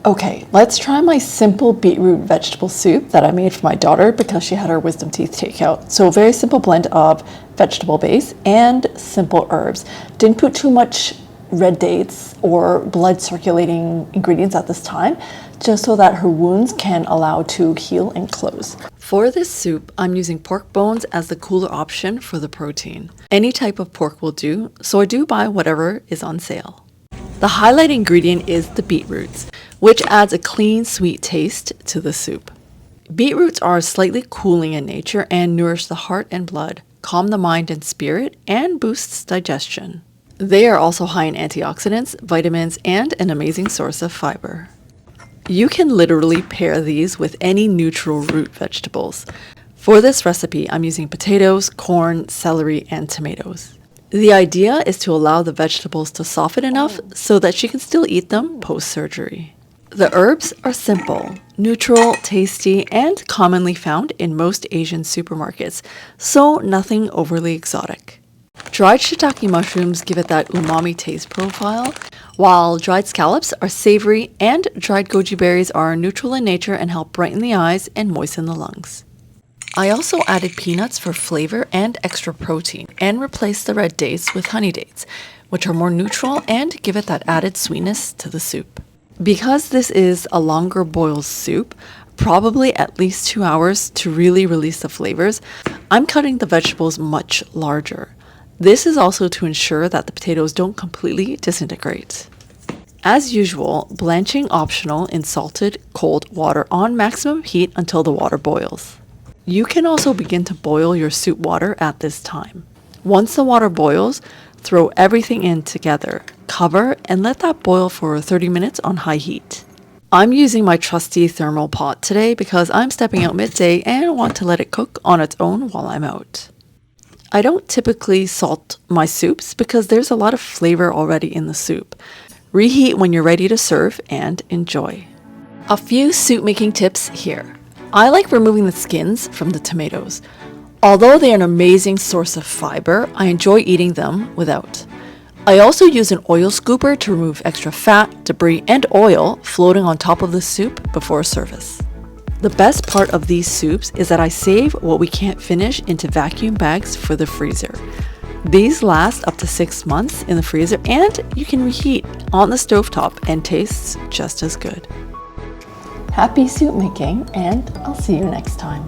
Okay, let's try my simple beetroot vegetable soup that I made for my daughter because she had her wisdom teeth taken out. So a very simple blend of vegetable base and simple herbs. Didn't put too much red dates or blood circulating ingredients at this time, just so that her wounds can allow to heal and close. For this soup, I'm using pork bones as the cooler option for the protein. Any type of pork will do, so I do buy whatever is on sale. The highlight ingredient is the beetroots, which adds a clean, sweet taste to the soup. Beetroots are slightly cooling in nature and nourish the heart and blood, calm the mind and spirit, and boosts digestion. They are also high in antioxidants, vitamins, and an amazing source of fiber. You can literally pair these with any neutral root vegetables. For this recipe, I'm using potatoes, corn, celery, and tomatoes. The idea is to allow the vegetables to soften enough so that she can still eat them post-surgery. The herbs are simple, neutral, tasty, and commonly found in most Asian supermarkets, so nothing overly exotic. Dried shiitake mushrooms give it that umami taste profile, while dried scallops are savory and dried goji berries are neutral in nature and help brighten the eyes and moisten the lungs. I also added peanuts for flavor and extra protein and replaced the red dates with honey dates, which are more neutral and give it that added sweetness to the soup. Because this is a longer boiled soup, probably at least 2 hours to really release the flavors, I'm cutting the vegetables much larger. This is also to ensure that the potatoes don't completely disintegrate. As usual, blanching optional in salted cold water on maximum heat until the water boils. You can also begin to boil your soup water at this time. Once the water boils, throw everything in together, cover, and let that boil for 30 minutes on high heat. I'm using my trusty thermal pot today because I'm stepping out midday and want to let it cook on its own while I'm out. I don't typically salt my soups because there's a lot of flavor already in the soup. Reheat when you're ready to serve and enjoy. A few soup making tips here. I like removing the skins from the tomatoes. Although they are an amazing source of fiber, I enjoy eating them without. I also use an oil scooper to remove extra fat, debris, and oil floating on top of the soup before service. The best part of these soups is that I save what we can't finish into vacuum bags for the freezer. These last up to 6 months in the freezer and you can reheat on the stovetop and tastes just as good. Happy soup making, and I'll see you next time.